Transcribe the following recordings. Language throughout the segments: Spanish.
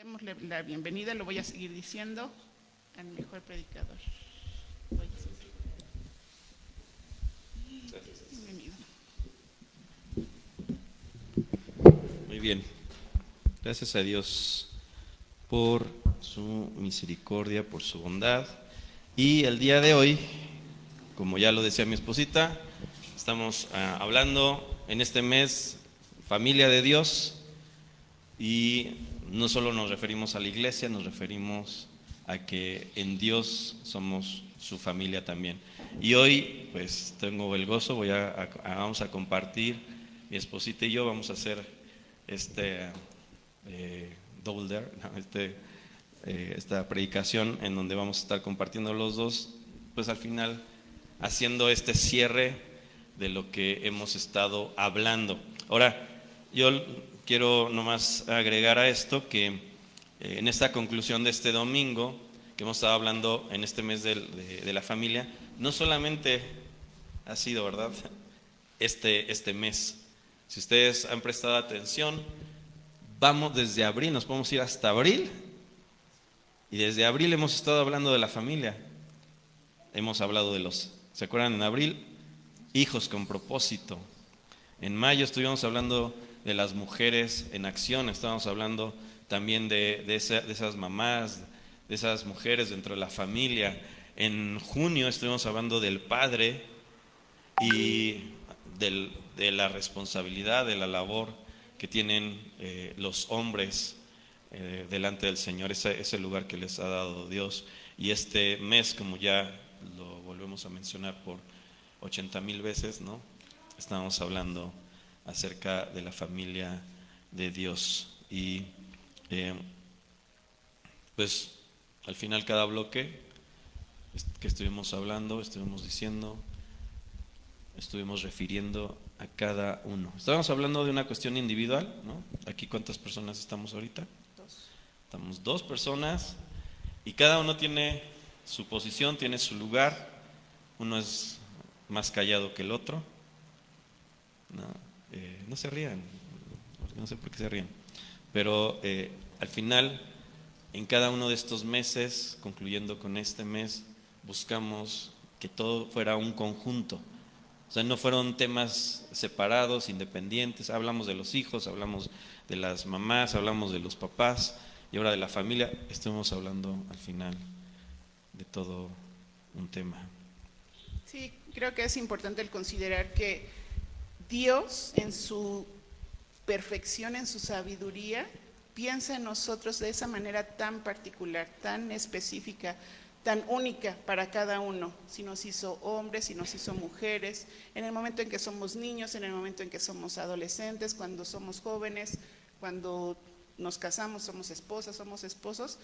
Démosle la bienvenida, lo voy a seguir diciendo, al mejor predicador. Bienvenido. Muy bien. Gracias a Dios por su misericordia, por su bondad. Y el día de hoy, como ya lo decía mi esposita, estamos hablando en este mes familia de Dios, y no solo nos referimos a la iglesia, nos referimos a que en Dios somos su familia también. Y hoy pues tengo el gozo, vamos a compartir, mi esposita y yo vamos a hacer double dare, esta predicación en donde vamos a estar compartiendo los dos, pues al final haciendo este cierre de lo que hemos estado hablando. Ahora, yo quiero nomás agregar a esto que en esta conclusión de este domingo, que hemos estado hablando en este mes de la familia, no solamente ha sido, ¿verdad?, este mes. Si ustedes han prestado atención, vamos desde abril, nos podemos ir hasta abril, y desde abril hemos estado hablando de la familia. Hemos hablado de ¿se acuerdan? En abril, hijos con propósito. En mayo estuvimos hablando de las mujeres en acción, estábamos hablando también de esas mamás, de esas mujeres dentro de la familia. En junio estuvimos hablando del padre y de la responsabilidad, de la labor que tienen los hombres delante del Señor, ese lugar que les ha dado Dios. Y este mes, como ya lo volvemos a mencionar por 80,000 veces, ¿no?, estamos hablando acerca de la familia de Dios. Y pues al final cada bloque que estuvimos hablando, estuvimos diciendo, estuvimos refiriendo a cada uno. Estábamos hablando de una cuestión individual, ¿no? Aquí, ¿cuántas personas estamos ahorita? Estamos 2 personas, y cada uno tiene su posición, tiene su lugar. Uno es más callado que el otro. No se rían, no sé por qué se ríen, pero al final, en cada uno de estos meses, concluyendo con este mes, buscamos que todo fuera un conjunto. O sea, no fueron temas separados, independientes. Hablamos de los hijos, hablamos de las mamás, hablamos de los papás, y ahora de la familia. Estuvimos hablando al final de todo un tema. Sí, creo que es importante el considerar que Dios, en su perfección, en su sabiduría, piensa en nosotros de esa manera tan particular, tan específica, tan única para cada uno. Si nos hizo hombres, si nos hizo mujeres, en el momento en que somos niños, en el momento en que somos adolescentes, cuando somos jóvenes, cuando nos casamos, somos esposas, somos esposos.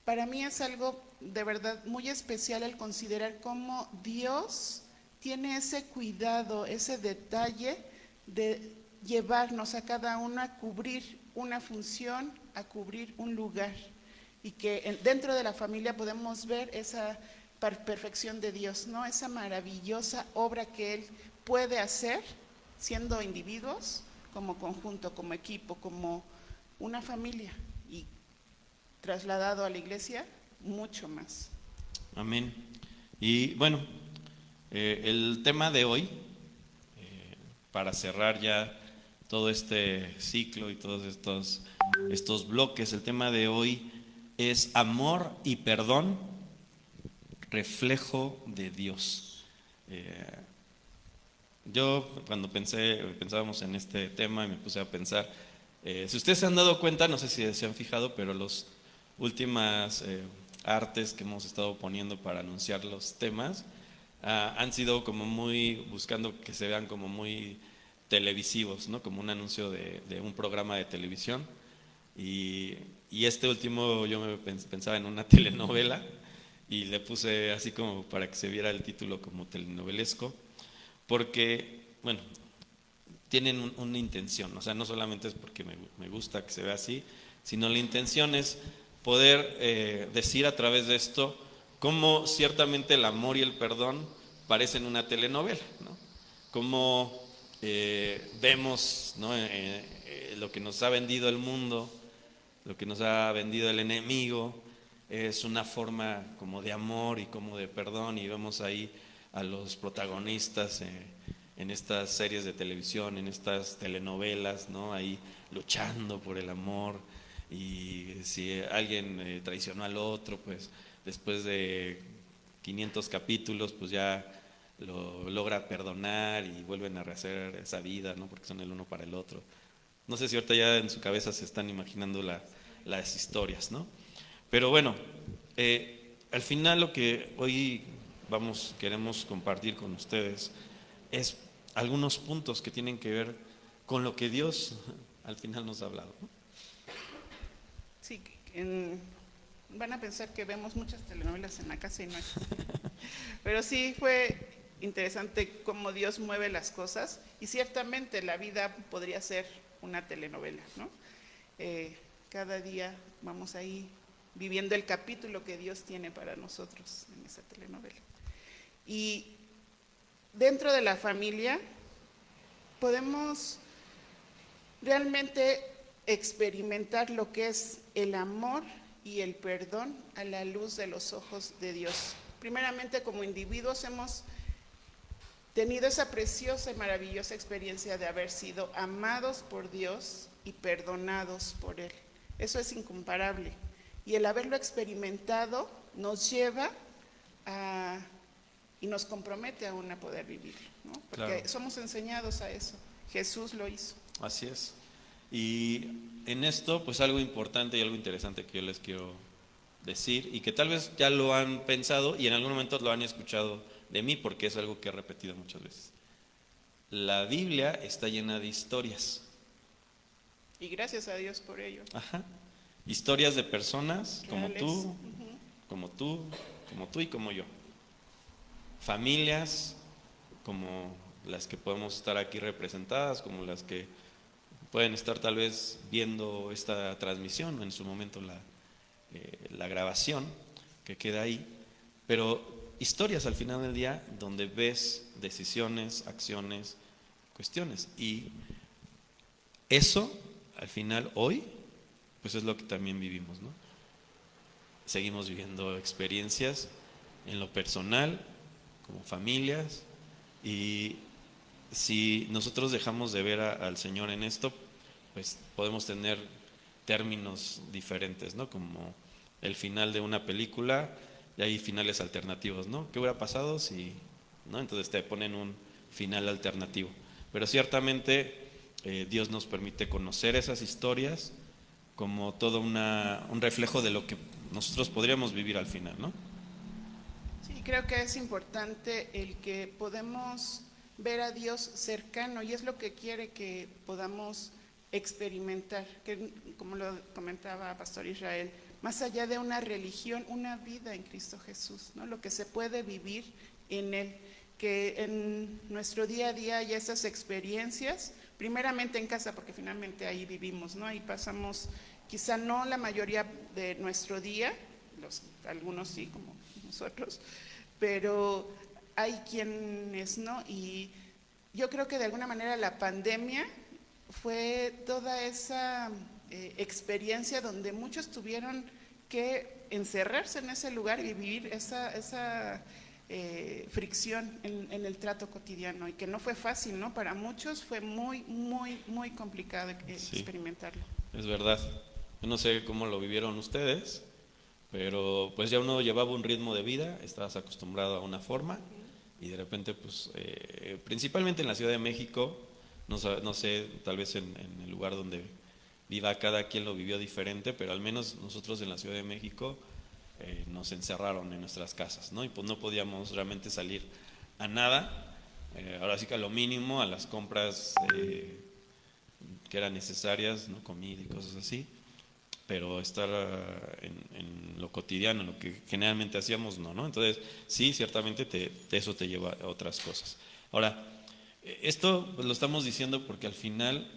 Para mí es algo de verdad muy especial el considerar cómo Dios tiene ese cuidado, ese detalle de llevarnos a cada uno a cubrir una función, a cubrir un lugar, y que dentro de la familia podemos ver esa perfección de Dios, ¿no? Esa maravillosa obra que Él puede hacer siendo individuos, como conjunto, como equipo, como una familia, y trasladado a la iglesia, mucho más. Amén. Y bueno, el tema de hoy, para cerrar ya todo este ciclo y todos estos bloques, el tema de hoy es amor y perdón, reflejo de Dios. Yo cuando pensábamos en este tema, y me puse a pensar, si ustedes se han dado cuenta, no sé si se han fijado, pero los últimas artes que hemos estado poniendo para anunciar los temas han sido como muy, buscando que se vean como muy televisivos, ¿no? Como un anuncio de un programa de televisión. Y este último yo me pensaba en una telenovela, y le puse así como para que se viera el título como telenovelesco, porque, bueno, tienen una intención. O sea, no solamente es porque me gusta que se vea así, sino la intención es poder decir a través de esto cómo ciertamente el amor y el perdón parecen una telenovela, ¿no? Cómo vemos, ¿no?, lo que nos ha vendido el mundo lo que nos ha vendido el enemigo es una forma como de amor y como de perdón, y vemos ahí a los protagonistas en estas series de televisión, en estas telenovelas, ¿no? Ahí luchando por el amor, y si alguien traicionó al otro, pues después de 500 capítulos, pues ya lo logra perdonar y vuelven a rehacer esa vida, ¿no? Porque son el uno para el otro. No sé si ahorita ya en su cabeza se están imaginando las historias, ¿no? Pero bueno, al final lo que hoy queremos compartir con ustedes es algunos puntos que tienen que ver con lo que Dios al final nos ha hablado, ¿no? Sí, van a pensar que vemos muchas telenovelas en la casa y no es. Pero sí fue interesante cómo Dios mueve las cosas, y ciertamente la vida podría ser una telenovela, ¿no? Cada día vamos ahí viviendo el capítulo que Dios tiene para nosotros en esa telenovela. Y dentro de la familia podemos realmente experimentar lo que es el amor y el perdón a la luz de los ojos de Dios. Primeramente, como individuos hemos tenido esa preciosa y maravillosa experiencia de haber sido amados por Dios y perdonados por Él. Eso es incomparable. Y el haberlo experimentado nos lleva y nos compromete aún a poder vivir, ¿no? Porque Claro. somos enseñados a eso. Jesús lo hizo. Así es. Y en esto, pues algo importante y algo interesante que yo les quiero decir, y que tal vez ya lo han pensado y en algún momento lo han escuchado de mí, porque es algo que he repetido muchas veces. La Biblia está llena de historias. Y gracias a Dios por ello. Ajá. Historias de personas como Reales. tú, como tú, como tú y como yo. Familias como las que podemos estar aquí representadas, como las que pueden estar tal vez viendo esta transmisión, en su momento la grabación que queda ahí, pero historias al final del día donde ves decisiones, acciones, cuestiones, y eso al final hoy pues es lo que también vivimos, ¿no? Seguimos viviendo experiencias en lo personal, como familias, y si nosotros dejamos de ver al Señor en esto, pues podemos tener términos diferentes, ¿no? Como el final de una película, y hay finales alternativos, ¿no? ¿Qué hubiera pasado si, ¿no? Entonces te ponen un final alternativo. Pero ciertamente Dios nos permite conocer esas historias como todo un reflejo de lo que nosotros podríamos vivir al final, ¿no? Sí, creo que es importante el que podemos ver a Dios cercano, y es lo que quiere que podamos experimentar, que como lo comentaba Pastor Israel, más allá de una religión, una vida en Cristo Jesús, ¿no? Lo que se puede vivir en Él, que en nuestro día a día haya esas experiencias, primeramente en casa, porque finalmente ahí vivimos, ¿no? Ahí pasamos quizá no la mayoría de nuestro día, algunos sí, como nosotros, pero hay quienes no, y yo creo que de alguna manera la pandemia fue toda esa experiencia donde muchos tuvieron que encerrarse en ese lugar y vivir esa fricción en el trato cotidiano, y que no fue fácil, ¿no? Para muchos fue muy, muy, muy complicado Sí. experimentarlo. Es verdad. Yo no sé cómo lo vivieron ustedes, pero pues ya uno llevaba un ritmo de vida, estabas acostumbrado a una forma, y de repente pues principalmente en la Ciudad de México, no sé, tal vez en el lugar donde viva cada quien lo vivió diferente, pero al menos nosotros en la Ciudad de México nos encerraron en nuestras casas, ¿no? Y pues no podíamos realmente salir a nada, ahora sí que a lo mínimo, a las compras que eran necesarias, ¿no? Comida y cosas así, pero estar en lo cotidiano, en lo que generalmente hacíamos, ¿no? Entonces, sí, ciertamente eso te lleva a otras cosas. Ahora, esto pues, lo estamos diciendo porque al final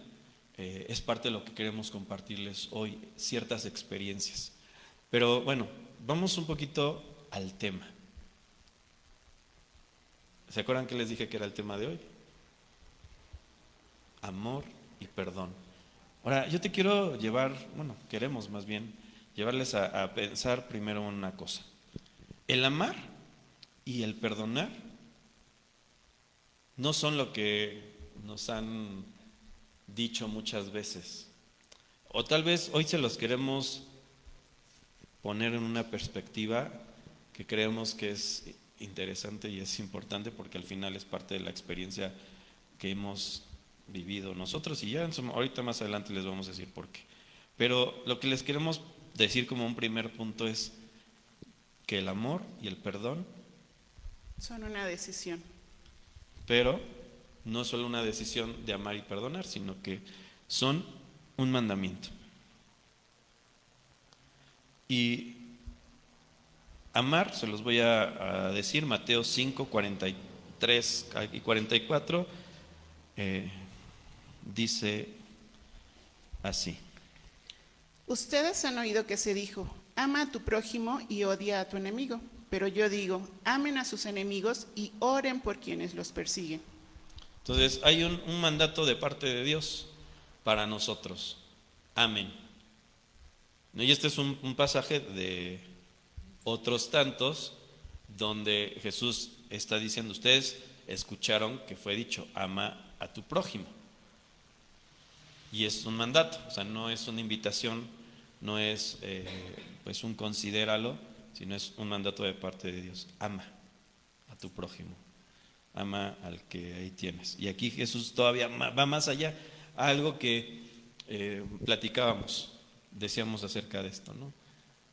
es parte de lo que queremos compartirles hoy, ciertas experiencias. Pero bueno, vamos un poquito al tema. ¿Se acuerdan que les dije que era el tema de hoy? Amor y perdón. Ahora, yo te quiero llevar, bueno, queremos más bien, llevarles a pensar primero una cosa. El amar y el perdonar no son lo que nos han dicho muchas veces. O tal vez hoy se los queremos poner en una perspectiva que creemos que es interesante y es importante porque al final es parte de la experiencia que hemos vivido nosotros y ya ahorita más adelante les vamos a decir por qué. Pero lo que les queremos decir como un primer punto es que el amor y el perdón Son una decisión. pero no es solo una decisión de amar y perdonar, sino que son un mandamiento. Y amar, se los voy a decir, Mateo 5, 43 y 44, dice así. Ustedes han oído que se dijo, ama a tu prójimo y odia a tu enemigo. Pero yo digo, amen a sus enemigos y oren por quienes los persiguen. Entonces hay un mandato de parte de Dios para nosotros. Amén. Y este es un pasaje de otros tantos donde Jesús está diciendo, ustedes escucharon que fue dicho, ama a tu prójimo. Y es un mandato, o sea, no es una invitación, no es pues un considéralo, sino es un mandato de parte de Dios. Ama a tu prójimo, ama al que ahí tienes. Y aquí Jesús todavía va más allá, algo que platicábamos, decíamos acerca de esto, ¿no?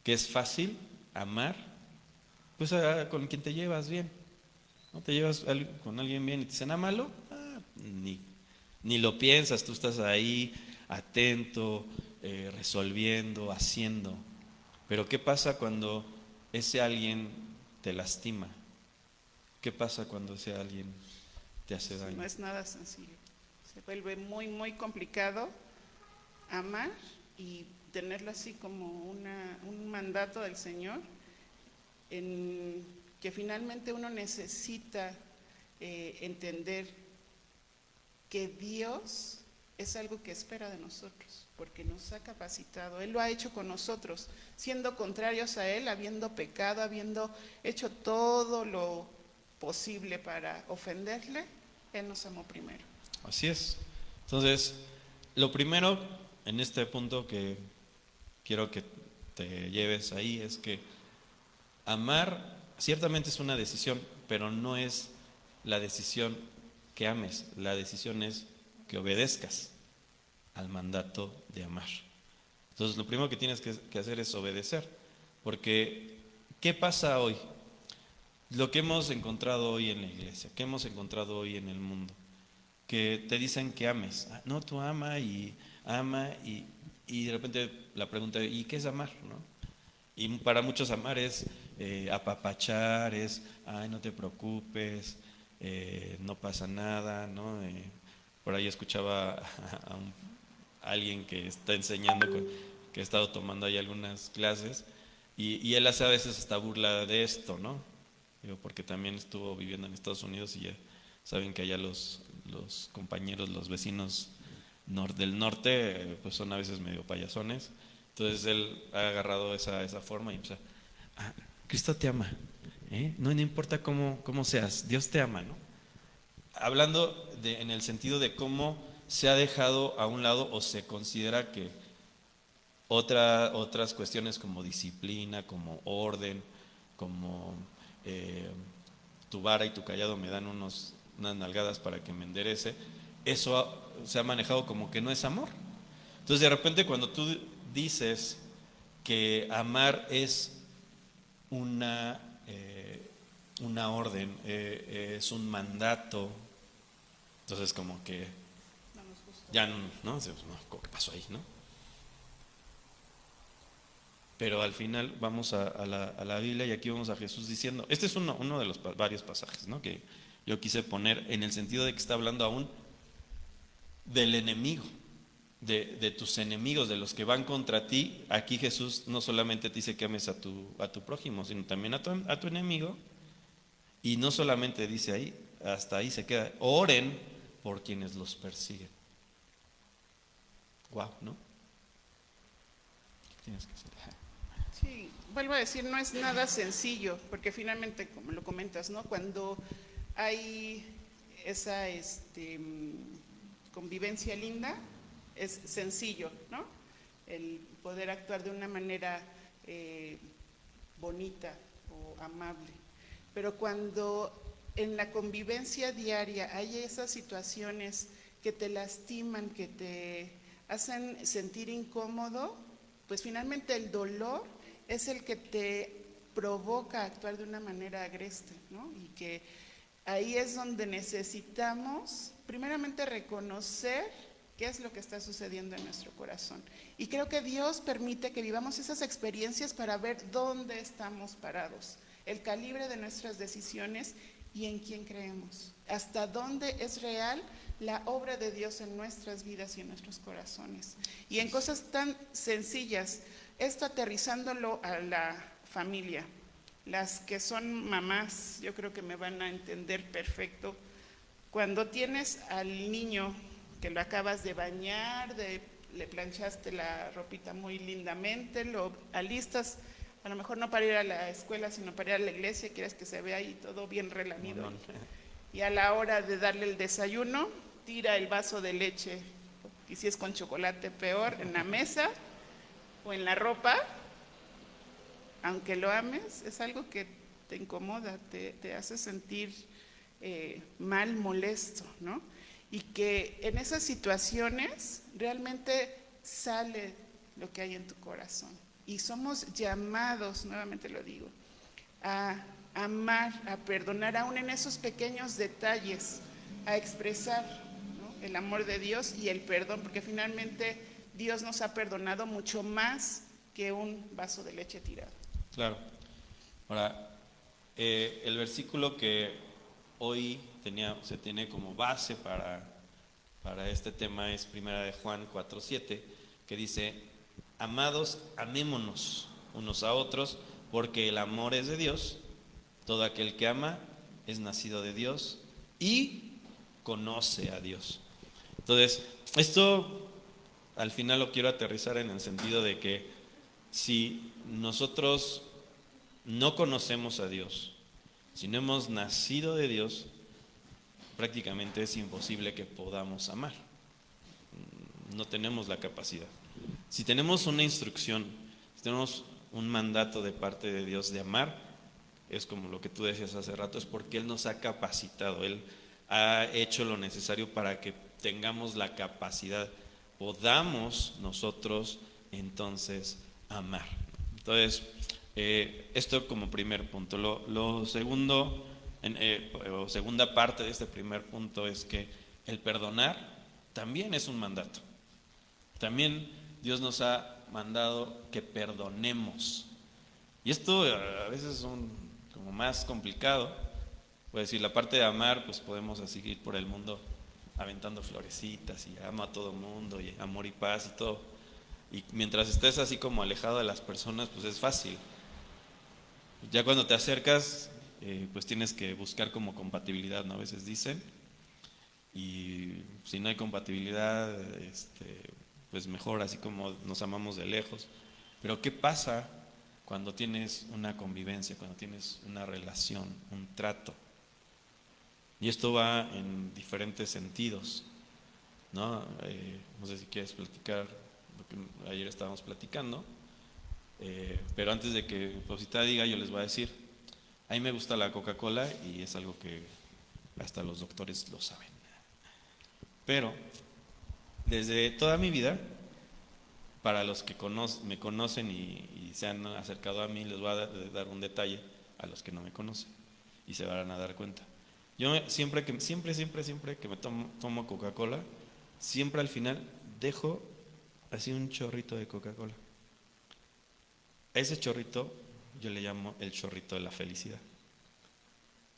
Que es fácil amar, pues con quien te llevas bien. ¿No te llevas con alguien bien y te dicen ámalo? Ni lo piensas, tú estás ahí atento, resolviendo, haciendo. Pero ¿qué pasa cuando ese alguien te lastima? ¿Qué pasa cuando ese alguien te hace daño? No es nada sencillo. Se vuelve muy, muy complicado amar y tenerlo así como un mandato del Señor, en que finalmente uno necesita entender que Dios es algo que espera de nosotros, porque nos ha capacitado. Él lo ha hecho con nosotros, siendo contrarios a Él, habiendo pecado, habiendo hecho todo lo posible para ofenderle, Él nos amó primero. Así es. Entonces, lo primero en este punto que quiero que te lleves ahí es que amar ciertamente es una decisión, pero no es la decisión que ames, la decisión es que obedezcas al mandato de amar. Entonces, lo primero que tienes que hacer es obedecer, porque ¿qué pasa hoy? Lo que hemos encontrado hoy en la iglesia, ¿qué hemos encontrado hoy en el mundo? Que te dicen que ames. No, tú ama y de repente la pregunta, ¿y qué es amar? ¿No? Y para muchos amar es apapachar, es, ay, no te preocupes, no pasa nada, ¿no? Por ahí escuchaba a alguien que está enseñando, que ha estado tomando ahí algunas clases, y él hace a veces esta burla de esto, ¿no? Digo, porque también estuvo viviendo en Estados Unidos y ya saben que allá los compañeros, los vecinos del norte, pues son a veces medio payasones. Entonces él ha agarrado esa forma y empieza, Cristo te ama, no importa cómo seas, Dios te ama, ¿no? Hablando en el sentido de cómo se ha dejado a un lado o se considera que otras cuestiones como disciplina, como orden, como tu vara y tu callado me dan unas nalgadas para que me enderece, eso se ha manejado como que no es amor. Entonces de repente cuando tú dices que amar es una orden, es un mandato, entonces como que ya no, ¿qué pasó ahí? ¿No? Pero al final vamos a la Biblia y aquí vamos a Jesús diciendo, este es uno de los varios pasajes, ¿no? Que yo quise poner en el sentido de que está hablando aún del enemigo, de tus enemigos, de los que van contra ti. Aquí Jesús no solamente te dice que ames a tu prójimo, sino también a tu enemigo. Y no solamente dice ahí, hasta ahí se queda, oren por quienes los persiguen. Wow, ¿no? ¿Qué tienes que hacer? Sí, vuelvo a decir, no es nada sencillo, porque finalmente, como lo comentas, ¿no? Cuando hay esa convivencia linda, es sencillo, ¿no? El poder actuar de una manera bonita o amable. Pero cuando en la convivencia diaria hay esas situaciones que te lastiman, que te hacen sentir incómodo, pues finalmente el dolor es el que te provoca actuar de una manera agreste, ¿no? Y que ahí es donde necesitamos primeramente reconocer qué es lo que está sucediendo en nuestro corazón. Y creo que Dios permite que vivamos esas experiencias para ver dónde estamos parados, el calibre de nuestras decisiones y en quién creemos, hasta dónde es real la obra de Dios en nuestras vidas y en nuestros corazones. Y en cosas tan sencillas, esto aterrizándolo a la familia. Las que son mamás, yo creo que me van a entender perfecto. Cuando tienes al niño que lo acabas de bañar, le planchaste la ropita muy lindamente, lo alistas, a lo mejor no para ir a la escuela, sino para ir a la iglesia, quieres que se vea ahí todo bien relamido. Y a la hora de darle el desayuno, tira el vaso de leche, y si es con chocolate peor, en la mesa o en la ropa. Aunque lo ames, es algo que te incomoda, te hace sentir mal, molesto, ¿no? Y que en esas situaciones realmente sale lo que hay en tu corazón. Y somos llamados, nuevamente lo digo, a amar, a perdonar, aún en esos pequeños detalles, a expresar, ¿no?, el amor de Dios y el perdón, porque finalmente Dios nos ha perdonado mucho más que un vaso de leche tirado. Claro. Ahora, el versículo que hoy se tiene como base para este tema es Primera de Juan 4:7, que dice: amados, amémonos unos a otros, porque el amor es de Dios. Todo aquel que ama es nacido de Dios y conoce a Dios. Entonces, esto al final lo quiero aterrizar en el sentido de que si nosotros no conocemos a Dios, si no hemos nacido de Dios, prácticamente es imposible que podamos amar. No tenemos la capacidad. Si tenemos una instrucción, si tenemos un mandato de parte de Dios de amar, es como lo que tú decías hace rato, es porque Él nos ha capacitado, Él ha hecho lo necesario para que tengamos la capacidad, podamos nosotros entonces amar. Entonces, esto como primer punto. Lo segundo, o segunda parte de este primer punto, es que el perdonar también es un mandato. También Dios nos ha mandado que perdonemos. Y esto a veces es como más complicado. Pues decir, la parte de amar, pues podemos así ir por el mundo aventando florecitas y amo a todo mundo y amor y paz y todo. Y mientras estés así como alejado de las personas, pues es fácil. Ya cuando te acercas, pues tienes que buscar como compatibilidad, ¿no? A veces dicen. Y si no hay compatibilidad, pues mejor así como nos amamos de lejos. Pero ¿qué pasa cuando tienes una convivencia, cuando tienes una relación, un trato? Y esto va en diferentes sentidos, ¿no? No sé si quieres platicar lo que ayer estábamos platicando, pero antes de que Posita diga, yo les voy a decir, a mí me gusta la Coca-Cola y es algo que hasta los doctores lo saben. Pero desde toda mi vida, para los que me conocen y se han acercado a mí, les voy a dar un detalle a los que no me conocen y se van a dar cuenta. Yo siempre que me tomo Coca-Cola, siempre al final dejo así un chorrito de Coca-Cola. A ese chorrito yo le llamo el chorrito de la felicidad,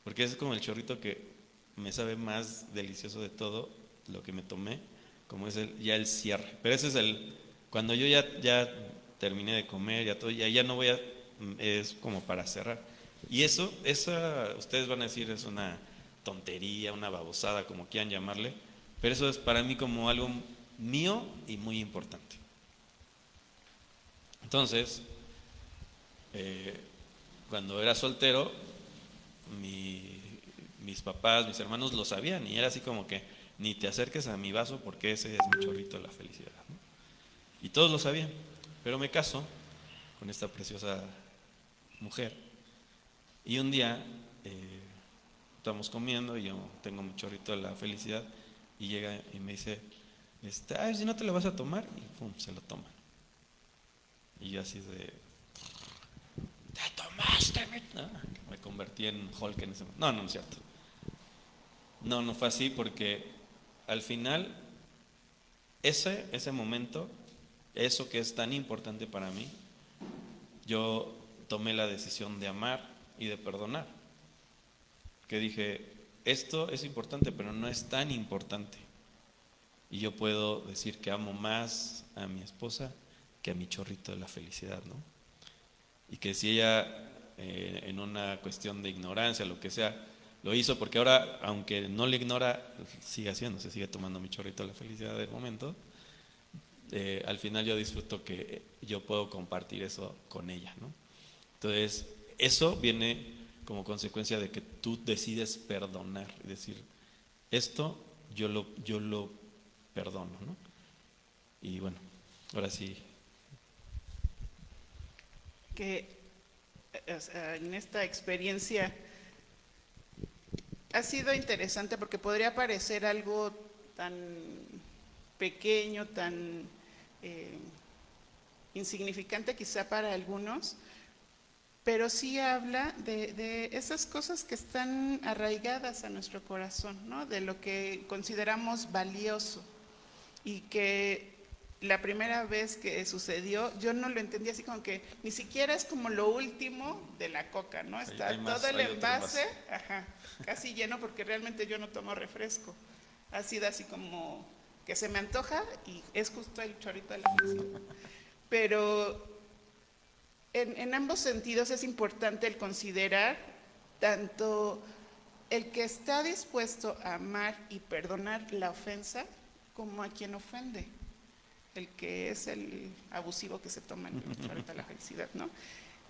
porque es como el chorrito que me sabe más delicioso de todo lo que me tomé, como es ya el cierre. Pero ese es cuando yo ya terminé de comer, ya no voy es como para cerrar. Y esa ustedes van a decir es una tontería, una babosada, como quieran llamarle, pero eso es para mí como algo mío y muy importante. Entonces, cuando era soltero, mis papás, mis hermanos lo sabían y era así como que ni te acerques a mi vaso porque ese es mi chorrito de la felicidad, ¿no? Y todos lo sabían, pero me caso con esta preciosa mujer y un día estamos comiendo y yo tengo mi chorrito de la felicidad y llega y me dice, ay, si no te lo vas a tomar, y pum, se lo toma. Y yo así de, te tomaste, ¿no? Me convertí en Hulk en ese momento. No, no es cierto. No fue así porque al final ese momento, eso que es tan importante para mí, yo tomé la decisión de amar y de perdonar. Que dije, esto es importante, pero no es tan importante. Y yo puedo decir que amo más a mi esposa que a mi chorrito de la felicidad, ¿no? Y que si ella, en una cuestión de ignorancia, lo que sea, lo hizo, porque ahora, aunque no le ignora, sigue haciendo, se sigue tomando mi chorrito de la felicidad del momento, al final yo disfruto que yo puedo compartir eso con ella, ¿no? Entonces, eso viene como consecuencia de que tú decides perdonar, es decir, esto yo lo perdono, ¿no? Y bueno, ahora sí. Que o sea, en esta experiencia ha sido interesante porque podría parecer algo tan pequeño, tan insignificante quizá para algunos, pero sí habla de esas cosas que están arraigadas a nuestro corazón, ¿no? De lo que consideramos valioso y que la primera vez que sucedió yo no lo entendí así como que ni siquiera es como lo último de la coca, ¿no? Está hay más, todo el hay otro envase, envase. casi lleno porque realmente yo no tomo refresco. Ha sido así como que se me antoja y es justo el chorrito de la felicidad. Pero en ambos sentidos es importante el considerar tanto el que está dispuesto a amar y perdonar la ofensa como a quien ofende, el que es el abusivo que se toma el chorrito de la felicidad, ¿no?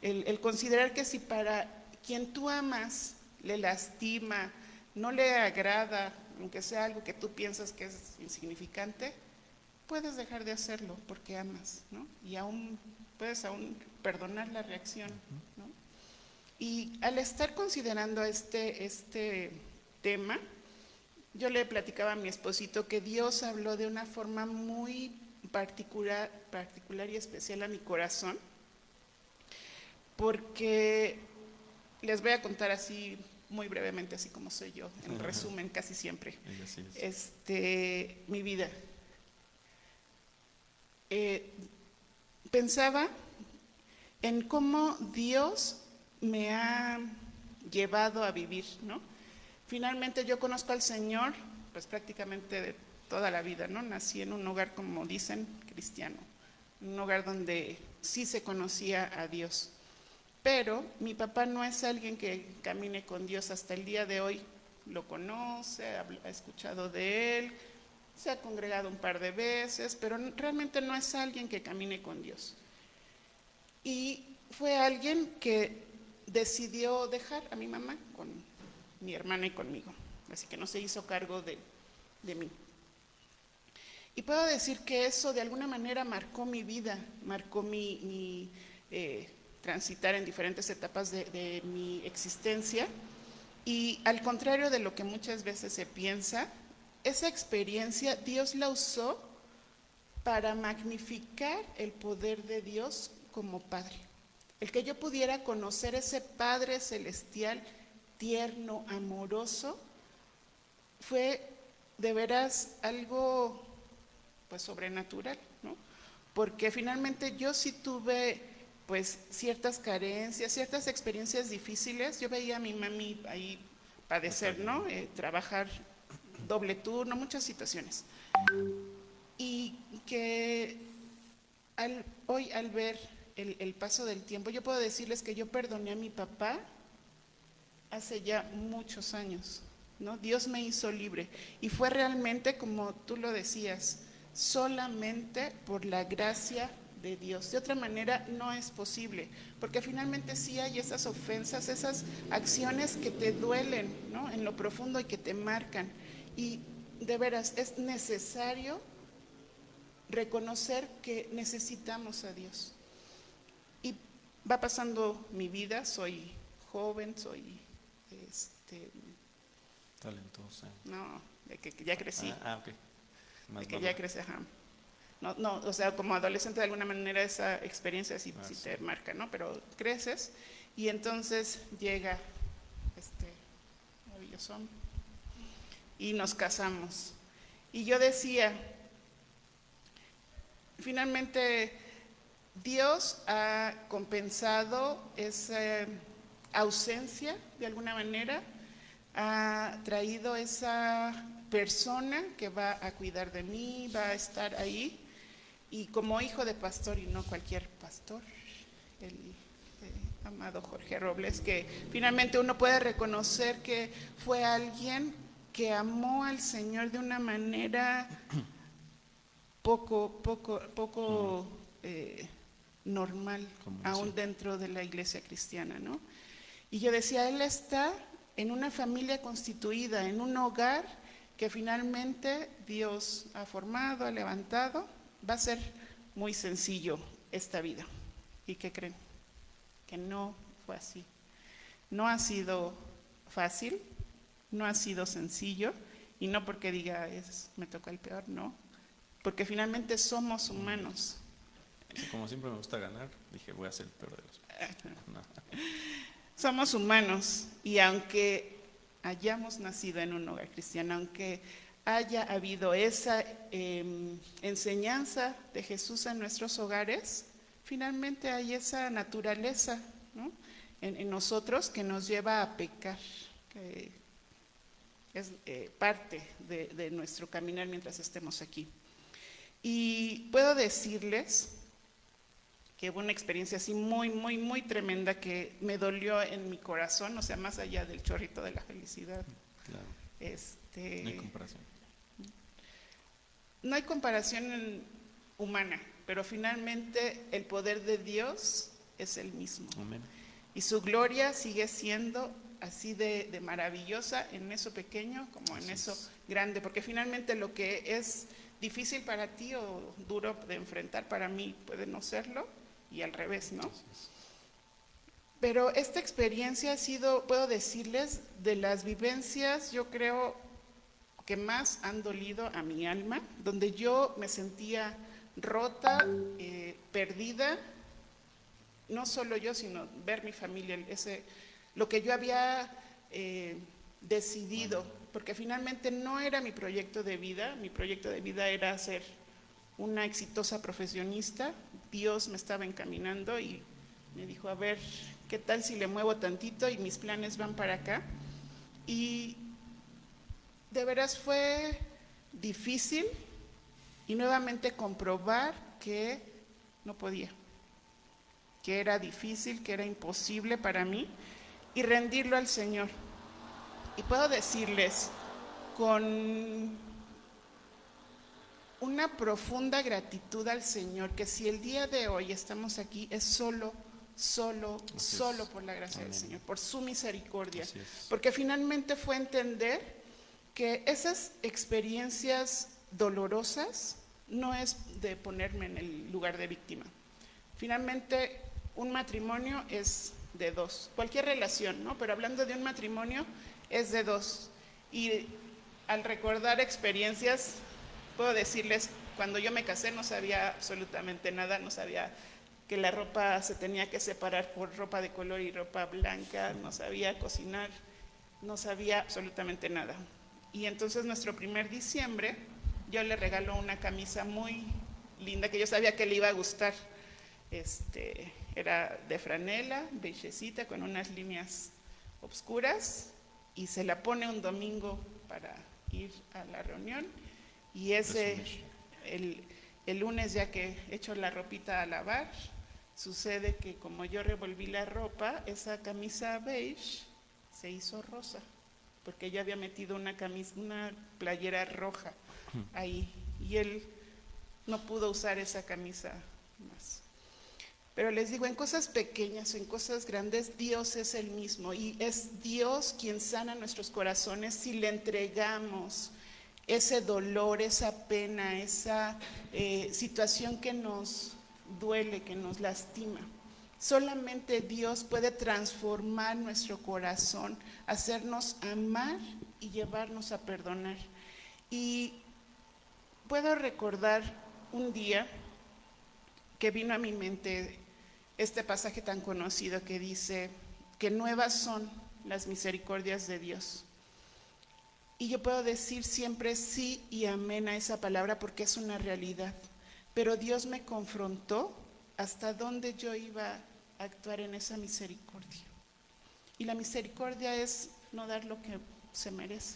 El considerar que si para quien tú amas le lastima, no le agrada, aunque sea algo que tú piensas que es insignificante, puedes dejar de hacerlo porque amas, ¿no? Y puedes perdonar la reacción, ¿no? Y al estar considerando este tema, yo le platicaba a mi esposito que Dios habló de una forma muy particular y especial a mi corazón, porque les voy a contar así muy brevemente, así como soy yo, en resumen casi siempre. Mi vida. Pensaba en cómo Dios me ha llevado a vivir, ¿no? Finalmente yo conozco al Señor, pues prácticamente de toda la vida, ¿no? Nací en un hogar, como dicen, cristiano, un hogar donde sí se conocía a Dios. Pero mi papá no es alguien que camine con Dios hasta el día de hoy. Lo conoce, ha escuchado de él, se ha congregado un par de veces, pero realmente no es alguien que camine con Dios. Y fue alguien que decidió dejar a mi mamá con mi hermana y conmigo, así que no se hizo cargo de mí. Y puedo decir que eso de alguna manera marcó mi vida, marcó mi transitar en diferentes etapas de mi existencia. Y al contrario de lo que muchas veces se piensa, esa experiencia Dios la usó para magnificar el poder de Dios como Padre. El que yo pudiera conocer ese Padre celestial, tierno, amoroso, fue de veras algo pues sobrenatural, ¿no? Porque finalmente yo sí tuve pues ciertas carencias, ciertas experiencias difíciles. Yo veía a mi mami ahí padecer, ¿no? Trabajar doble turno, muchas situaciones. Y que hoy al ver el paso del tiempo, yo puedo decirles que yo perdoné a mi papá hace ya muchos años, ¿no? Dios me hizo libre y fue realmente como tú lo decías, solamente por la gracia de Dios. De otra manera no es posible, porque finalmente sí hay esas ofensas, esas acciones que te duelen, ¿no?, en lo profundo y que te marcan. Y de veras es necesario reconocer que necesitamos a Dios. Y va pasando mi vida, soy joven, soy Talentosa. no, de que ya crecí, Ok. de que ya crecí, ajá. No, o sea, como adolescente de alguna manera esa experiencia sí te marca, ¿no? Pero creces y entonces llega este maravilloso y nos casamos. Y yo decía, finalmente Dios ha compensado esa ausencia de alguna manera, ha traído esa persona que va a cuidar de mí, va a estar ahí. Y como hijo de pastor, y no cualquier pastor, el amado Jorge Robles, que finalmente uno puede reconocer que fue alguien que amó al Señor de una manera poco normal, aún dentro de la iglesia cristiana, ¿no? Y yo decía, él está en una familia constituida, en un hogar que finalmente Dios ha formado, ha levantado. Va a ser muy sencillo esta vida. ¿Y qué creen? Que no fue así. No ha sido fácil, no ha sido sencillo, y no porque diga me tocó el peor, no, porque finalmente somos humanos. Sí, como siempre me gusta ganar, dije voy a ser el peor de los no. Somos humanos, y aunque hayamos nacido en un hogar cristiano, aunque haya habido esa enseñanza de Jesús en nuestros hogares, finalmente hay esa naturaleza, ¿no?, en nosotros que nos lleva a pecar, que es parte de nuestro caminar mientras estemos aquí. Y puedo decirles que hubo una experiencia así muy tremenda que me dolió en mi corazón, o sea, más allá del chorrito de la felicidad. Claro. No hay comparación. No hay comparación humana, pero finalmente el poder de Dios es el mismo. Amén. Y su gloria sigue siendo así de maravillosa en eso pequeño como en eso grande, porque finalmente lo que es difícil para ti o duro de enfrentar, para mí puede no serlo, y al revés, ¿no? Pero esta experiencia ha sido, puedo decirles, de las vivencias, yo creo, que más han dolido a mi alma, donde yo me sentía rota, perdida, no solo yo, sino ver mi familia, lo que yo había decidido, porque finalmente no era mi proyecto de vida era ser una exitosa profesionista. Dios me estaba encaminando y me dijo, a ver, ¿qué tal si le muevo tantito y mis planes van para acá? Y de veras fue difícil y nuevamente comprobar que no podía, que era difícil, que era imposible para mí, y rendirlo al Señor. Y puedo decirles con una profunda gratitud al Señor que si el día de hoy estamos aquí es solo por la gracia del Señor, por su misericordia, porque finalmente fue entender que esas experiencias dolorosas no es de ponerme en el lugar de víctima. Finalmente, un matrimonio es de dos, cualquier relación, ¿no? Pero hablando de un matrimonio, es de dos. Y al recordar experiencias, puedo decirles, cuando yo me casé no sabía absolutamente nada, no sabía que la ropa se tenía que separar por ropa de color y ropa blanca, no sabía cocinar, no sabía absolutamente nada. Y entonces nuestro primer diciembre, yo le regaló una camisa muy linda que yo sabía que le iba a gustar. Era de franela, beigecita, con unas líneas oscuras, y se la pone un domingo para ir a la reunión. Y el lunes, ya que echo la ropita a lavar, sucede que como yo revolví la ropa, esa camisa beige se hizo rosa, porque yo había metido una playera roja ahí. Y él no pudo usar esa camisa más. Pero les digo, en cosas pequeñas, en cosas grandes, Dios es el mismo y es Dios quien sana nuestros corazones si le entregamos ese dolor, esa pena, esa situación que nos duele, que nos lastima. Solamente Dios puede transformar nuestro corazón, hacernos amar y llevarnos a perdonar. Y puedo recordar un día que vino a mi mente este pasaje tan conocido que dice que nuevas son las misericordias de Dios. Y yo puedo decir siempre sí y amén a esa palabra porque es una realidad. Pero Dios me confrontó hasta dónde yo iba a actuar en esa misericordia. Y la misericordia es no dar lo que se merece.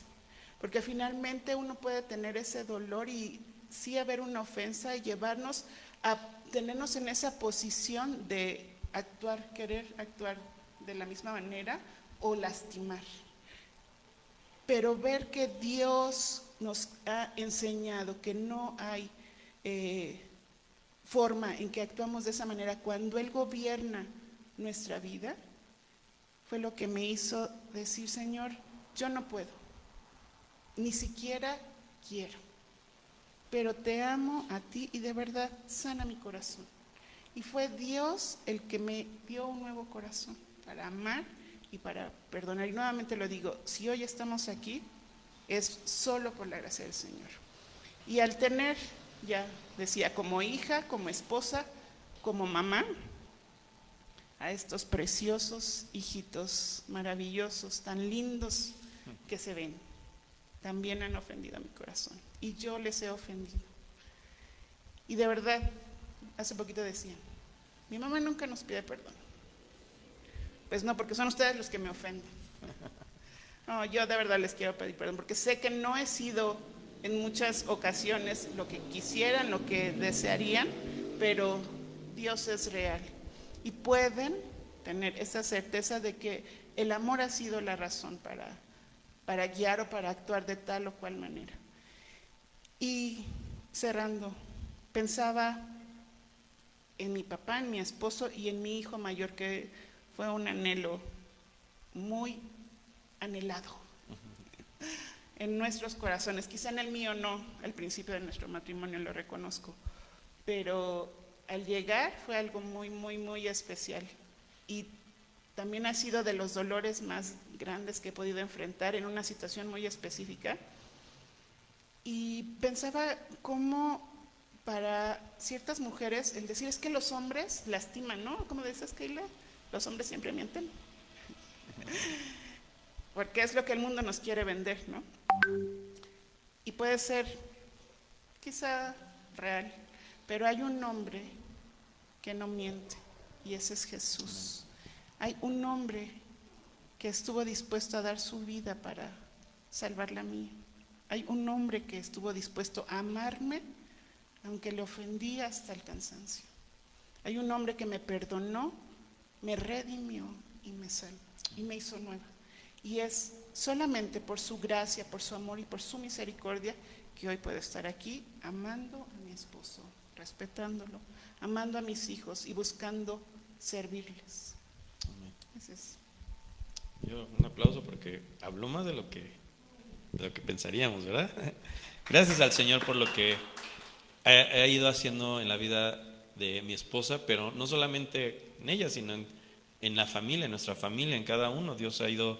Porque finalmente uno puede tener ese dolor y sí haber una ofensa y llevarnos a tenernos en esa posición de actuar, querer actuar de la misma manera o lastimar. Pero ver que Dios nos ha enseñado que no hay forma en que actuamos de esa manera cuando Él gobierna nuestra vida, fue lo que me hizo decir, Señor, yo no puedo, ni siquiera quiero, pero te amo a ti y de verdad sana mi corazón. Y fue Dios el que me dio un nuevo corazón para amar y para perdonar. Y nuevamente lo digo, si hoy estamos aquí, es solo por la gracia del Señor. Y al tener, ya decía, como hija, como esposa, como mamá, a estos preciosos hijitos maravillosos, tan lindos que se ven, también han ofendido a mi corazón. Y yo les he ofendido. Y de verdad, hace poquito decían, mi mamá nunca nos pide perdón. Pues no, porque son ustedes los que me ofenden. No, yo de verdad les quiero pedir perdón, porque sé que no he sido en muchas ocasiones lo que quisieran, lo que desearían, pero Dios es real. Y pueden tener esa certeza de que el amor ha sido la razón para guiar o para actuar de tal o cual manera. Y cerrando, pensaba en mi papá, en mi esposo y en mi hijo mayor, que fue un anhelo muy anhelado en nuestros corazones. Quizá en el mío no, al principio de nuestro matrimonio lo reconozco, pero al llegar fue algo muy, muy, muy especial. Y también ha sido de los dolores más grandes que he podido enfrentar en una situación muy específica. Y pensaba cómo para ciertas mujeres el decir es que los hombres lastiman, ¿no? ¿Cómo dices, Keila? Los hombres siempre mienten. Porque es lo que el mundo nos quiere vender, ¿no? Y puede ser quizá real, pero hay un hombre que no miente y ese es Jesús. Hay un hombre que estuvo dispuesto a dar su vida para salvar la mía. Hay un hombre que estuvo dispuesto a amarme aunque le ofendí hasta el cansancio. Hay un hombre que me perdonó, me redimió y me salvó y me hizo nueva. Y es solamente por su gracia, por su amor y por su misericordia que hoy puedo estar aquí amando a mi esposo, respetándolo, amando a mis hijos y buscando servirles. Amén. Ese es. Yo un aplauso porque habló más de lo que pensaríamos, ¿verdad? Gracias al Señor por lo que ha ido haciendo en la vida de mi esposa, pero no solamente en ella, sino en la familia, en nuestra familia, en cada uno. Dios ha ido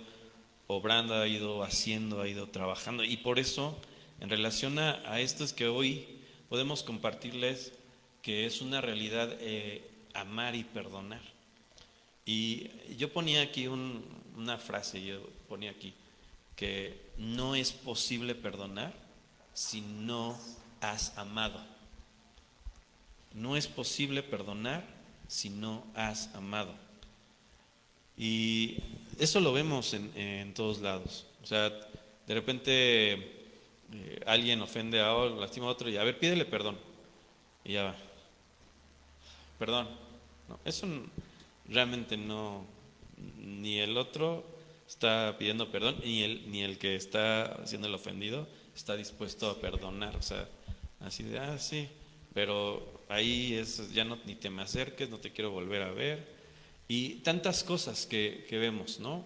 obrando, ha ido haciendo, ha ido trabajando. Y por eso, en relación a esto es que hoy podemos compartirles que es una realidad amar y perdonar. Y yo ponía aquí una frase, yo ponía aquí, que no es posible perdonar si no has amado. No es posible perdonar si no has amado. Y eso lo vemos en todos lados. O sea, de repente alguien ofende a otro, lastima a otro y a ver, pídele perdón. Y ya va. Perdón. No, eso realmente no, ni el otro está pidiendo perdón, ni el que está siendo el ofendido está dispuesto a perdonar. O sea, así de, sí, pero ahí es, ya no, ni te me acerques, no te quiero volver a ver, y tantas cosas que vemos, ¿no?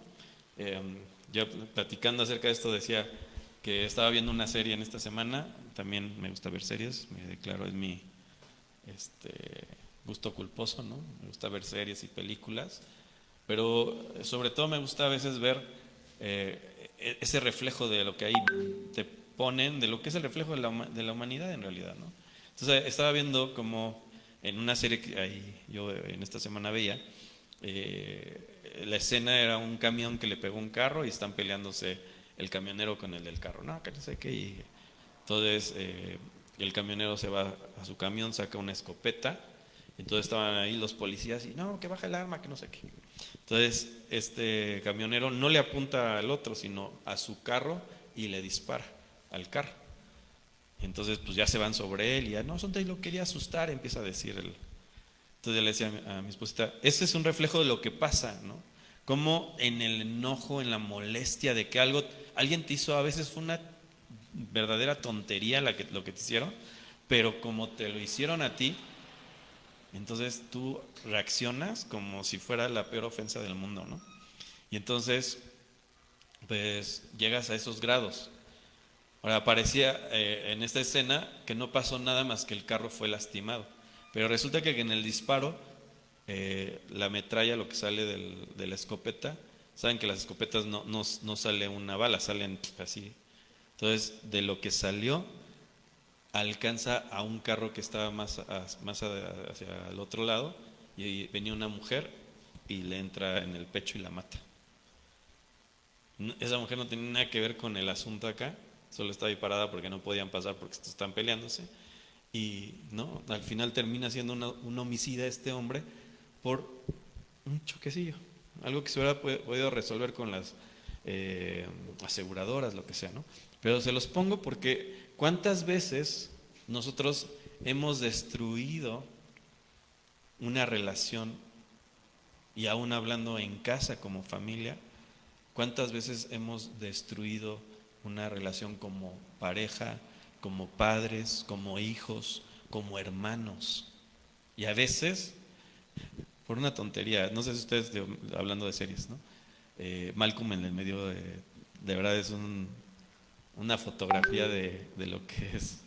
Yo platicando acerca de esto decía que estaba viendo una serie en esta semana, también me gusta ver series, me declaro, es mi gusto culposo, ¿no? Me gusta ver series y películas, pero sobre todo me gusta a veces ver ese reflejo de lo que ahí te ponen, de lo que es el reflejo de la humanidad en realidad, ¿no? Entonces estaba viendo como en una serie que ahí yo en esta semana veía, la escena era un camión que le pegó un carro y están peleándose el camionero con el del carro, no, que no sé qué, y entonces el camionero se va a su camión, saca una escopeta, entonces estaban ahí los policías y no, que baja el arma, que no sé qué. Entonces este camionero no le apunta al otro, sino a su carro y le dispara al carro. Entonces pues ya se van sobre él y ya, no, Sonte lo quería asustar, empieza a decir él. Entonces yo le decía a mi esposita, ese es un reflejo de lo que pasa, ¿no? Como en el enojo, en la molestia de que alguien te hizo, a veces fue una verdadera tontería lo que te hicieron, pero como te lo hicieron a ti, entonces tú reaccionas como si fuera la peor ofensa del mundo, ¿no? Y entonces, pues llegas a esos grados. Ahora, parecía en esta escena que no pasó nada más que el carro fue lastimado, pero resulta que en el disparo, la metralla, lo que sale de la escopeta, saben que las escopetas no sale una bala, salen así. Entonces, de lo que salió, alcanza a un carro que estaba más hacia el otro lado y venía una mujer y le entra en el pecho y la mata. Esa mujer no tenía nada que ver con el asunto acá, solo estaba ahí parada porque no podían pasar porque están peleándose, y no, al final termina siendo un homicida este hombre por un choquecillo, algo que se hubiera podido resolver con las aseguradoras, lo que sea, ¿no? Pero se los pongo porque cuántas veces nosotros hemos destruido una relación, y aún hablando en casa como familia, cuántas veces hemos destruido una relación como pareja, como padres, como hijos, como hermanos, y a veces por una tontería. No sé si ustedes, hablando de series, ¿no? Malcolm en el medio de verdad es una fotografía de lo que es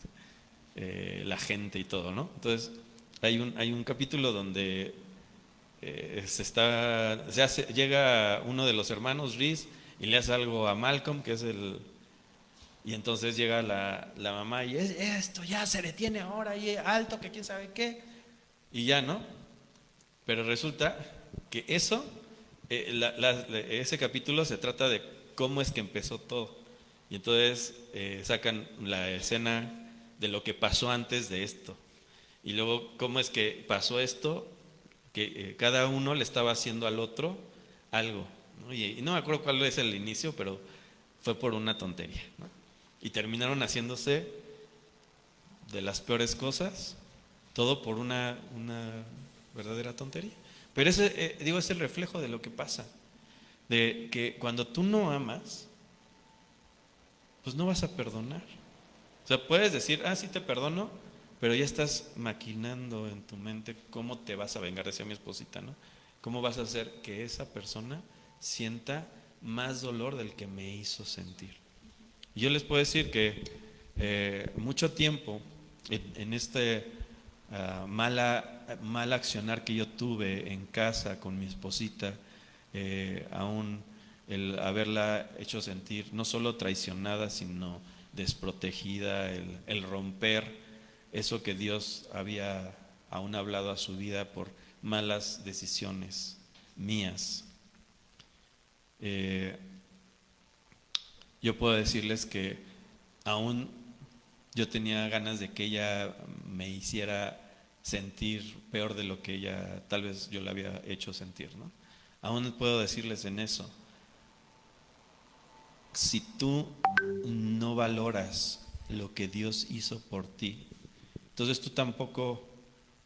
la gente y todo, ¿no? Entonces hay un capítulo donde llega uno de los hermanos, Reese, y le hace algo a Malcolm, que es y entonces llega la mamá y esto ya se detiene ahora, y alto, que quién sabe qué, y ya, ¿no? Pero resulta que ese capítulo se trata de cómo es que empezó todo. Y entonces sacan la escena de lo que pasó antes de esto. Y luego cómo es que pasó esto, que cada uno le estaba haciendo al otro algo, ¿no? Y no me acuerdo cuál es el inicio, pero fue por una tontería, ¿no? Y terminaron haciéndose de las peores cosas, todo por una verdadera tontería. Pero ese, digo, es el reflejo de lo que pasa, de que cuando tú no amas, pues no vas a perdonar. O sea, puedes decir, sí te perdono, pero ya estás maquinando en tu mente cómo te vas a vengar, decía mi esposita, ¿no? ¿Cómo vas a hacer que esa persona sienta más dolor del que me hizo sentir? Y yo les puedo decir que mucho tiempo en este mal accionar que yo tuve en casa con mi esposita, aún el haberla hecho sentir no solo traicionada, sino desprotegida, el romper eso que Dios había aún hablado a su vida por malas decisiones mías. Yo puedo decirles que aún yo tenía ganas de que ella me hiciera sentir peor de lo que ella, tal vez yo la había hecho sentir, ¿no? Aún puedo decirles en eso, si tú no valoras lo que Dios hizo por ti, entonces tú tampoco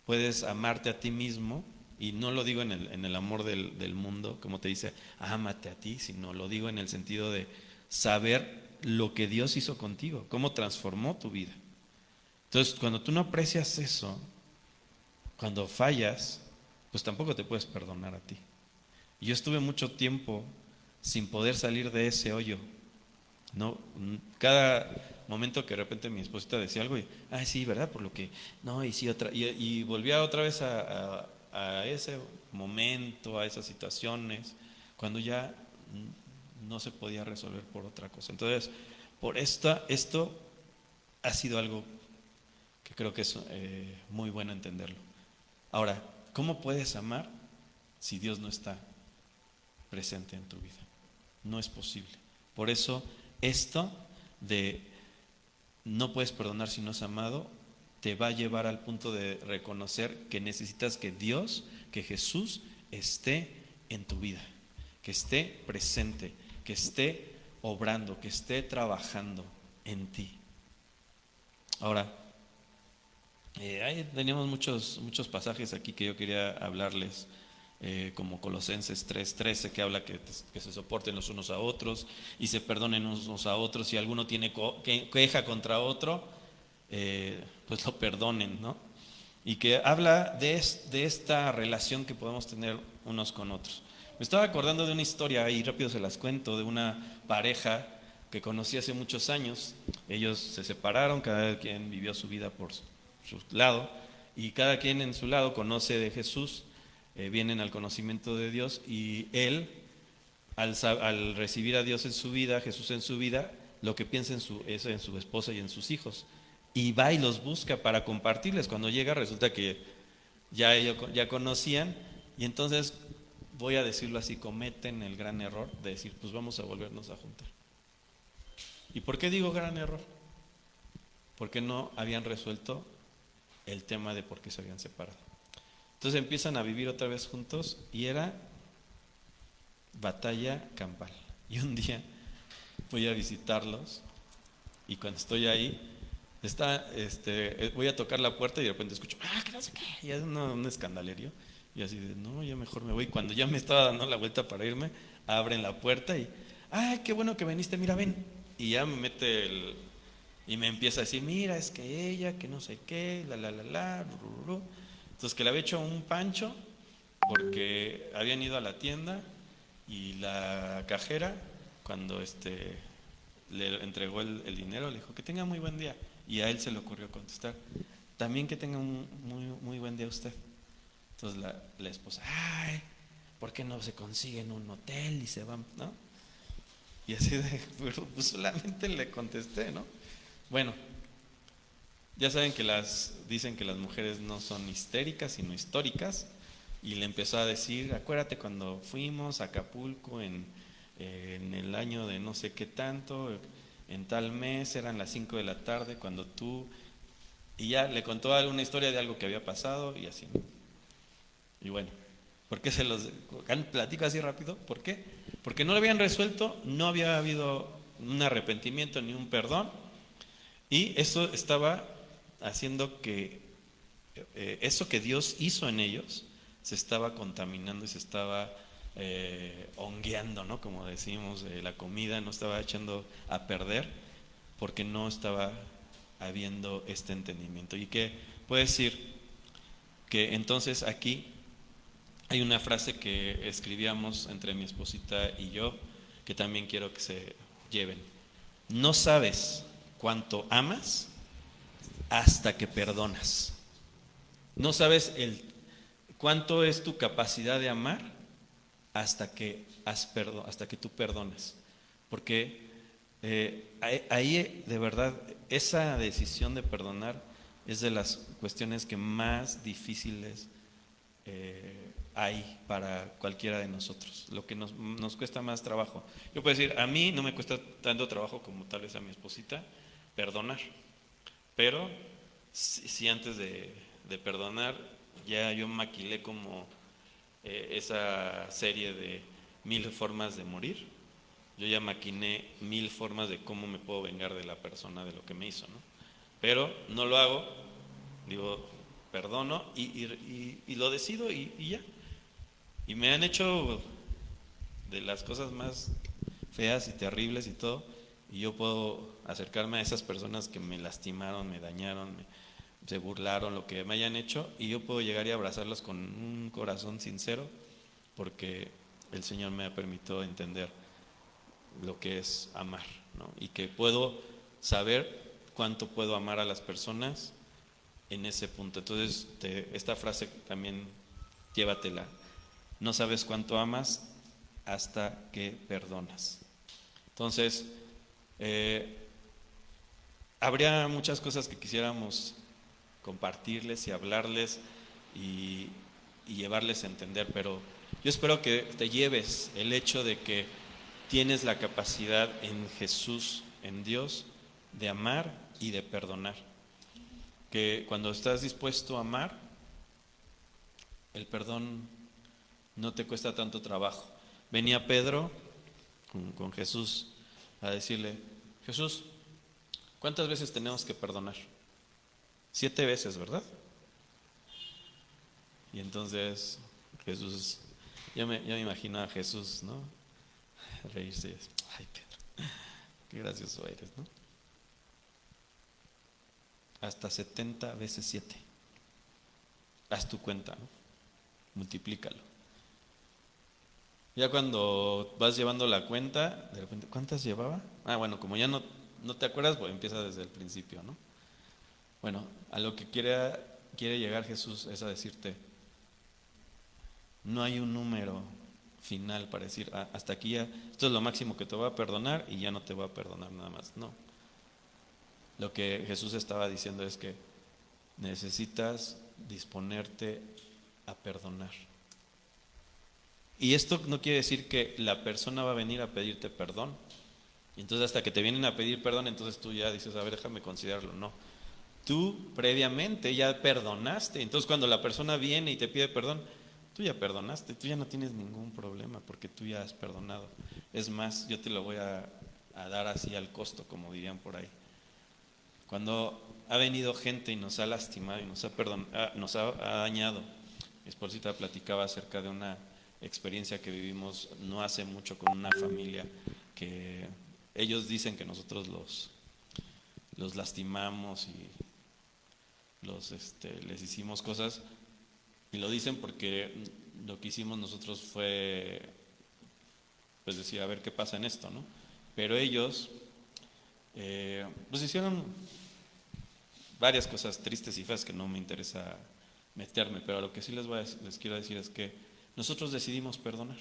puedes amarte a ti mismo, y no lo digo en el amor del mundo, como te dice, ámate a ti, sino lo digo en el sentido de saber lo que Dios hizo contigo, cómo transformó tu vida. Entonces, cuando tú no aprecias eso, cuando fallas, pues tampoco te puedes perdonar a ti. Y yo estuve mucho tiempo sin poder salir de ese hoyo. No, cada momento que de repente mi esposita decía algo y, ay, sí, ¿verdad? Por lo que, no, y sí, otra, y volvía otra vez a ese momento, a esas situaciones, cuando ya no se podía resolver por otra cosa. Entonces, esto ha sido algo que creo que es muy bueno entenderlo. Ahora, ¿cómo puedes amar si Dios no está presente en tu vida? No es posible. Por eso, esto de no puedes perdonar si no has amado, te va a llevar al punto de reconocer que necesitas que Dios, que Jesús esté en tu vida, que esté presente, que esté obrando, que esté trabajando en ti. Ahora, teníamos muchos pasajes aquí que yo quería hablarles, como Colosenses 3:13, que habla que se soporten los unos a otros y se perdonen unos a otros. Si alguno tiene queja contra otro, pues lo perdonen, ¿no? Y que habla de esta relación que podemos tener unos con otros. Me estaba acordando de una historia, y rápido se las cuento, de una pareja que conocí hace muchos años. Ellos se separaron, cada quien vivió su vida por su lado, y cada quien en su lado conoce de Jesús, vienen al conocimiento de Dios, y él, al recibir a Dios en su vida, a Jesús en su vida, lo que piensa es en su esposa y en sus hijos, y va y los busca para compartirles. Cuando llega resulta que ya conocían, y entonces, voy a decirlo así, cometen el gran error de decir, pues vamos a volvernos a juntar. ¿Y por qué digo gran error? Porque no habían resuelto el tema de por qué se habían separado. Entonces empiezan a vivir otra vez juntos y era batalla campal. Y un día voy a visitarlos y cuando estoy ahí, voy a tocar la puerta y de repente escucho, que no sé qué, y es un escandalerio. Y así de, no, ya mejor me voy. Cuando ya me estaba dando la vuelta para irme, abren la puerta y, qué bueno que viniste, mira, ven. Y ya me mete y me empieza a decir, mira, es que ella, que no sé qué, ru. Entonces, que le había hecho un pancho porque habían ido a la tienda y la cajera, cuando le entregó el dinero, le dijo que tenga muy buen día. Y a él se le ocurrió contestar, también que tenga un muy buen día usted. Entonces la esposa, ¿por qué no se consiguen un hotel y se van, no? Y así de, pues solamente le contesté, ¿no? Bueno, ya saben que dicen que las mujeres no son histéricas, sino históricas, y le empezó a decir, acuérdate cuando fuimos a Acapulco en el año de no sé qué tanto, en tal mes, eran las 5 de la tarde, cuando tú, y ya le contó alguna historia de algo que había pasado y así. Y bueno, ¿por qué se los platico así rápido? ¿Por qué? Porque no lo habían resuelto, no había habido un arrepentimiento ni un perdón, y eso estaba haciendo que eso que Dios hizo en ellos se estaba contaminando y se estaba hongueando, ¿no? Como decimos, la comida no estaba echando a perder porque no estaba habiendo este entendimiento. Y que puede decir que entonces aquí hay una frase que escribíamos entre mi esposita y yo, que también quiero que se lleven. No sabes cuánto amas hasta que perdonas. No sabes cuánto es tu capacidad de amar hasta que tú perdonas. Porque ahí de verdad esa decisión de perdonar es de las cuestiones que más difíciles hay para cualquiera de nosotros, lo que nos cuesta más trabajo. Yo puedo decir, a mí no me cuesta tanto trabajo como tal vez a mi esposita perdonar, pero si antes de perdonar ya yo maquilé como esa serie de 1000 formas de morir, yo ya maquiné 1000 formas de cómo me puedo vengar de la persona de lo que me hizo, ¿no? Pero no lo hago, digo, perdono y lo decido y ya. Y me han hecho de las cosas más feas y terribles y todo, Y yo puedo acercarme a esas personas que me lastimaron, me dañaron, se burlaron, lo que me hayan hecho, y yo puedo llegar y abrazarlos con un corazón sincero, porque el Señor me ha permitido entender lo que es amar, ¿no? Y que puedo saber cuánto puedo amar a las personas en ese punto. Entonces, esta frase también llévatela. No sabes cuánto amas hasta que perdonas. Entonces, habría muchas cosas que quisiéramos compartirles y hablarles y llevarles a entender, pero yo espero que te lleves el hecho de que tienes la capacidad en Jesús, en Dios, de amar y de perdonar. Que cuando estás dispuesto a amar, el perdón no te cuesta tanto trabajo. Venía Pedro con Jesús a decirle: Jesús, ¿cuántas veces tenemos que perdonar? 7 veces, ¿verdad? Y entonces Jesús, yo me imagino a Jesús, ¿no? Reírse. Ay, Pedro, qué gracioso eres, ¿no? Hasta 70 veces 7. Haz tu cuenta, ¿no? Multiplícalo. Ya cuando vas llevando la cuenta, de repente, ¿cuántas llevaba? Bueno, como ya no te acuerdas, pues empieza desde el principio, ¿no? Bueno, a lo que quiere llegar Jesús es a decirte: no hay un número final para decir, hasta aquí ya, esto es lo máximo que te voy a perdonar y ya no te voy a perdonar nada más. No. Lo que Jesús estaba diciendo es que necesitas disponerte a perdonar. Y esto no quiere decir que la persona va a venir a pedirte perdón. Y entonces hasta que te vienen a pedir perdón, entonces tú ya dices, a ver, déjame considerarlo. No. Tú previamente ya perdonaste. Entonces cuando la persona viene y te pide perdón, tú ya perdonaste, tú ya no tienes ningún problema porque tú ya has perdonado. Es más, yo te lo voy a dar así al costo, como dirían por ahí. Cuando ha venido gente y nos ha lastimado y nos ha dañado, mi esposita platicaba acerca de una experiencia que vivimos no hace mucho con una familia que ellos dicen que nosotros los lastimamos y les hicimos cosas, y lo dicen porque lo que hicimos nosotros fue pues decir, a ver qué pasa en esto, ¿no? Pero ellos pues hicieron varias cosas tristes y feas que no me interesa meterme, pero lo que sí les quiero decir es que nosotros decidimos perdonar.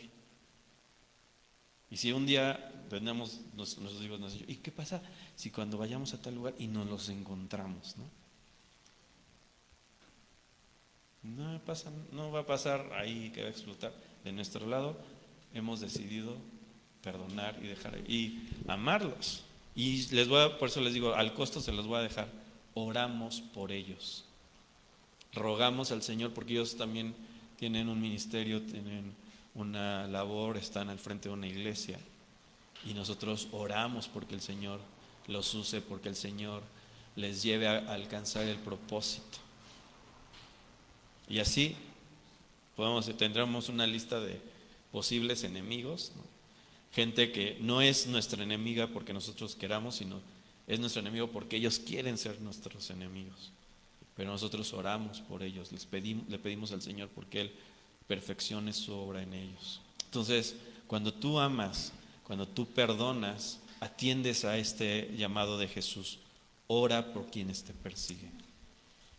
Y si un día tenemos nuestros hijos, nos dicen, ¿y qué pasa si cuando vayamos a tal lugar y nos los encontramos, ¿no? No va a pasar ahí que va a explotar. De nuestro lado hemos decidido perdonar y dejar y amarlos. Y por eso les digo, al costo se los voy a dejar. Oramos por ellos. Rogamos al Señor porque ellos también tienen un ministerio, tienen una labor, están al frente de una iglesia. Y nosotros oramos porque el Señor los use, porque el Señor les lleve a alcanzar el propósito. Y así tendremos una lista de posibles enemigos, ¿no? Gente que no es nuestra enemiga porque nosotros queramos, sino es nuestro enemigo porque ellos quieren ser nuestros enemigos. Pero nosotros oramos por ellos, le pedimos al Señor porque Él perfeccione su obra en ellos. Entonces, cuando tú amas, cuando tú perdonas, atiendes a este llamado de Jesús. Ora por quienes te persiguen.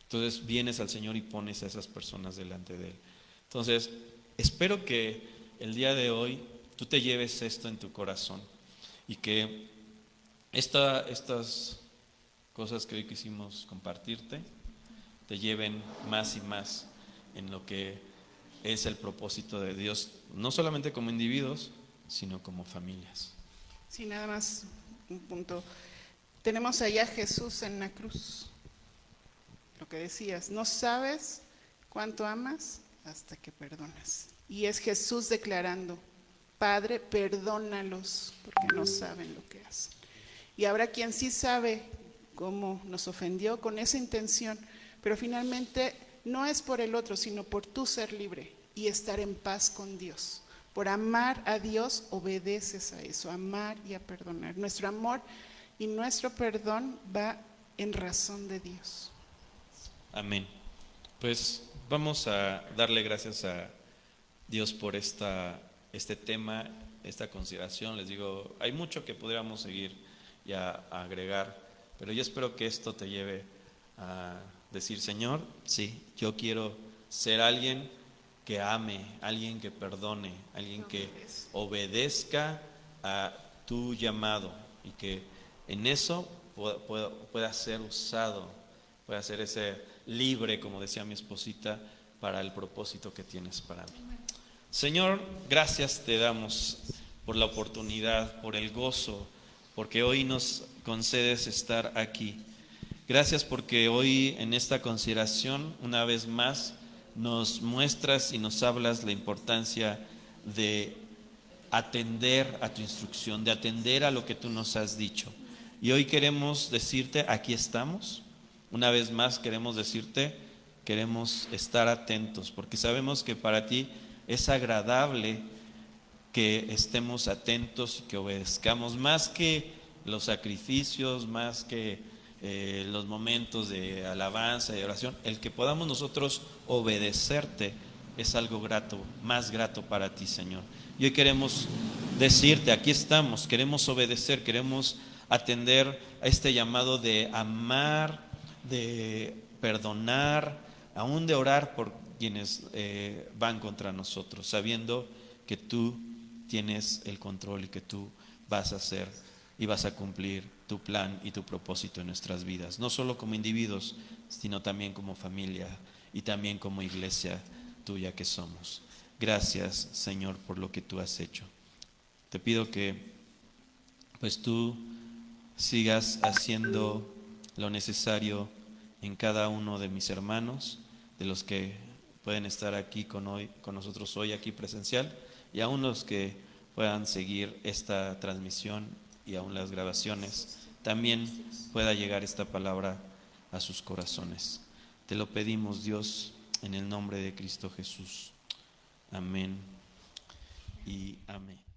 Entonces vienes al Señor y pones a esas personas delante de Él. Entonces, espero que el día de hoy tú te lleves esto en tu corazón y que estas cosas que hoy quisimos compartirte te lleven más y más en lo que es el propósito de Dios, no solamente como individuos, sino como familias. Sí, nada más un punto. Tenemos allá a Jesús en la cruz. Lo que decías, no sabes cuánto amas hasta que perdonas. Y es Jesús declarando, Padre, perdónalos porque no saben lo que hacen. Y habrá quien sí sabe cómo nos ofendió con esa intención, pero finalmente no es por el otro, sino por tu ser libre y estar en paz con Dios. Por amar a Dios obedeces a eso, amar y a perdonar. Nuestro amor y nuestro perdón va en razón de Dios. Amén. Pues vamos a darle gracias a Dios por este tema, esta consideración. Les digo, hay mucho que podríamos seguir y a agregar, pero yo espero que esto te lleve a decir: Señor, sí, yo quiero ser alguien que ame, alguien que perdone, alguien que obedezca a tu llamado, y que en eso pueda ser usado, pueda ser ese libre, como decía mi esposita, para el propósito que tienes para mí. Señor, gracias te damos por la oportunidad, por el gozo, porque hoy nos concedes estar aquí. Gracias porque hoy en esta consideración, una vez más, nos muestras y nos hablas la importancia de atender a tu instrucción, de atender a lo que tú nos has dicho. Y hoy queremos decirte: aquí estamos. Una vez más queremos decirte: queremos estar atentos, porque sabemos que para ti es agradable que estemos atentos y que obedezcamos, más que los sacrificios, más que los momentos de alabanza y oración. El que podamos nosotros obedecerte es algo grato, más grato para ti, Señor. Y hoy queremos decirte: aquí estamos, queremos obedecer, queremos atender a este llamado de amar, de perdonar, aún de orar por quienes van contra nosotros, sabiendo que tú tienes el control y que tú vas a hacer y vas a cumplir tu plan y tu propósito en nuestras vidas, no solo como individuos, sino también como familia y también como iglesia tuya que somos. Gracias, Señor, por lo que tú has hecho. Te pido que pues tú sigas haciendo lo necesario en cada uno de mis hermanos, de los que pueden estar aquí con nosotros hoy aquí presencial, y aún los que puedan seguir esta transmisión y aún las grabaciones, también pueda llegar esta palabra a sus corazones. Te lo pedimos, Dios, en el nombre de Cristo Jesús. Amén y amén.